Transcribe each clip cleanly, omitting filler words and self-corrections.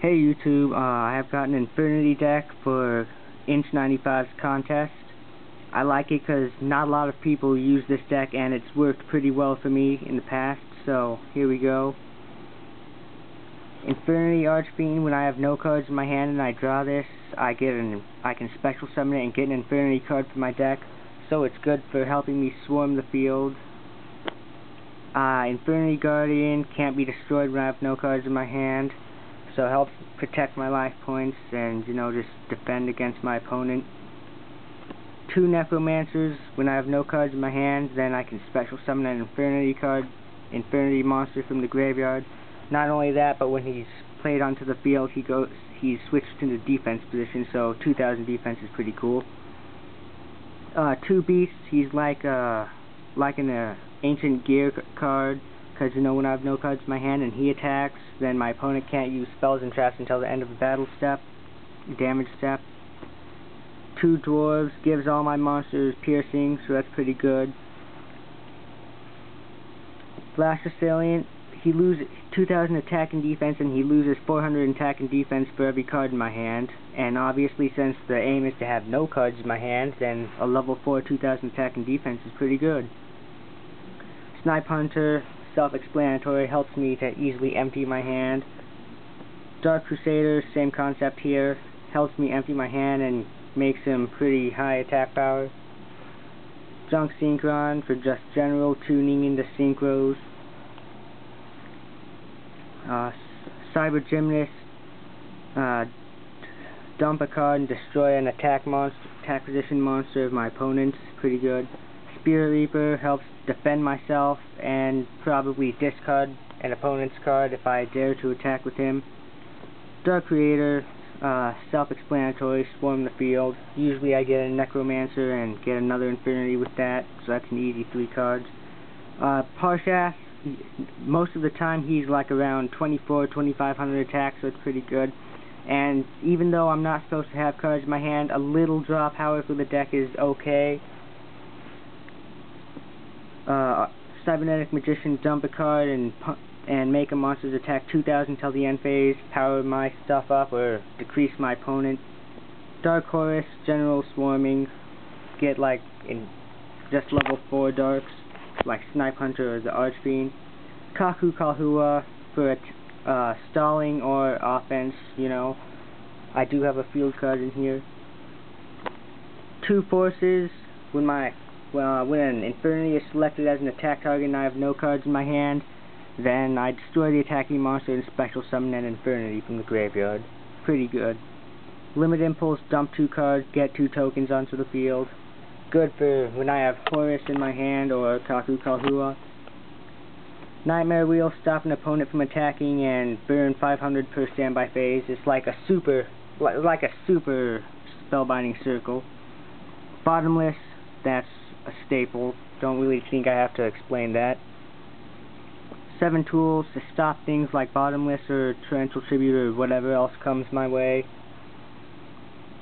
Hey YouTube, I have got an Infernity deck for intch95's contest. I like it because not a lot of people use this deck and it's worked pretty well for me in the past, so here we go. Infernity Archfiend, when I have no cards in my hand and I draw this, I can special summon it and get an Infernity card for my deck, so it's good for helping me swarm the field. Infernity Guardian can't be destroyed when I have no cards in my hand, so it helps protect my life points and, just defend against my opponent. 2 Necromancers, when I have no cards in my hand, then I can special summon an Infernity card, Infernity monster from the graveyard. Not only that, but when he's played onto the field, he's switched into defense position, so 2000 defense is pretty cool. 2 Beasts, he's like an ancient gear card, because when I have no cards in my hand and he attacks, then my opponent can't use spells and traps until the end of the battle step, damage step. 2 Dwarves, gives all my monsters piercing, so that's pretty good. Flash Assailant, he loses 2000 attack and defense and he loses 400 attack and defense for every card in my hand, and obviously since the aim is to have no cards in my hand, then a level 4 2000 attack and defense is pretty good. Snipe Hunter, self-explanatory, helps me to easily empty my hand. Dark Crusader, same concept here, helps me empty my hand and makes him pretty high attack power. Junk Synchron for just general tuning into synchros. Gymnast, dump a card and destroy an attack position monster of my opponent's, pretty good. Spirit Reaper helps defend myself and probably discard an opponent's card if I dare to attack with him. Dark Creator, self-explanatory, swarm the field. Usually I get a Necromancer and get another Infernity with that, so that's an easy 3 cards. Parshath, most of the time he's like around 2400-2500 attack, so it's pretty good. And even though I'm not supposed to have cards in my hand, a little draw power for the deck is okay. Cybernetic Magician, dump a card and make a monster's attack 2000 till the end phase, power my stuff up or decrease my opponent. Dark Horus, general swarming, get like in just level 4 darks, like Snipe Hunter or the Archfiend. Chacu for stalling or offense, I do have a field card in here. 2 Forces, when an Infernity is selected as an attack target and I have no cards in my hand, then I destroy the attacking monster and special summon an Infernity from the graveyard. Pretty good. Limit Impulse, dump 2 cards, get 2 tokens onto the field. Good for when I have Horus in my hand or Chacu. Nightmare Wheel, stop an opponent from attacking and burn 500 per standby phase. It's like a super spellbinding circle. Bottomless, that's a staple. Don't really think I have to explain that. 7 tools to stop things like Bottomless or Torrential Tribute or whatever else comes my way.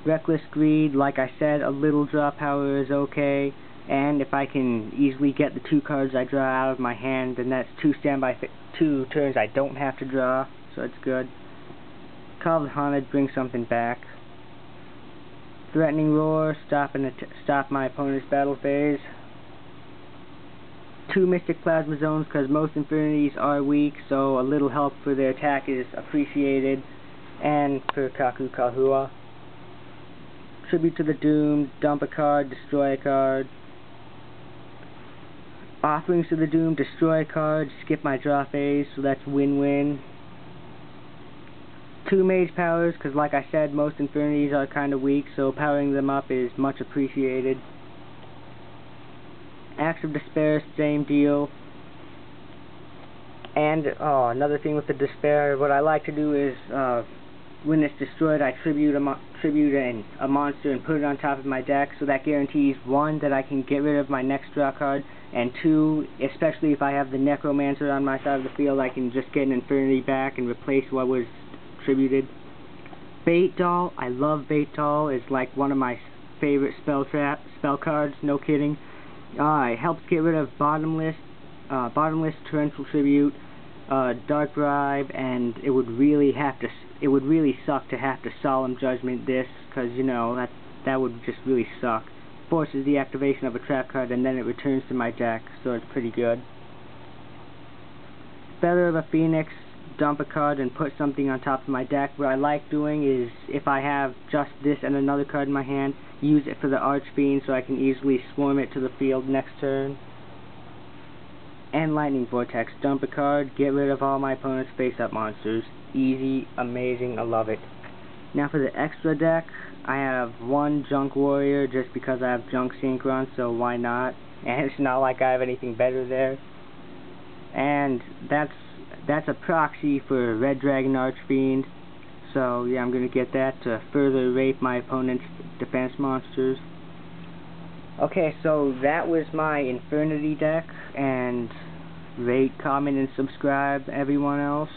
Reckless Greed, like I said, a little draw power is okay, and if I can easily get the 2 cards I draw out of my hand, then that's 2 turns I don't have to draw, so it's good. Call of the Haunted, bring something back. Threatening Roar, stop my opponent's battle phase. 2 Mystic Plasma Zones, because most Infernitys are weak, so a little help for their attack is appreciated. And for Chacu. Tribute to the Doomed, dump a card, destroy a card. Offerings to the Doomed, destroy a card, skip my draw phase, so that's win-win. 2 Mage Powers, because like I said, most Infernitys are kind of weak, so powering them up is much appreciated. Acts of Despair, same deal. And, another thing with the Despair, what I like to do is, when it's destroyed, I tribute a monster and put it on top of my deck, so that guarantees 1, that I can get rid of my next draw card, and 2, especially if I have the Necromancer on my side of the field, I can just get an Infernity back and replace what was tributed. Bait Doll, I love Bait Doll, it's like one of my favorite spell cards, no kidding. It helps get rid of Bottomless, Torrential Tribute, Dark Bribe, and it would really suck to have to Solemn Judgment this, because you know that would just really suck. Forces the activation of a trap card and then it returns to my deck, so it's pretty good. Feather of a Phoenix, dump a card and put something on top of my deck. What I like doing is, if I have just this and another card in my hand, use it for the Archfiend so I can easily swarm it to the field next turn. And Lightning Vortex, dump a card, get rid of all my opponent's face-up monsters. Easy, amazing, I love it. Now for the extra deck, I have one Junk Warrior just because I have Junk Synchron, so why not? And it's not like I have anything better there. And that's a proxy for Red Dragon Archfiend, so yeah, I'm going to get that to further rape my opponent's defense monsters. Okay, so that was my Infernity deck, and rate, comment, and subscribe everyone else.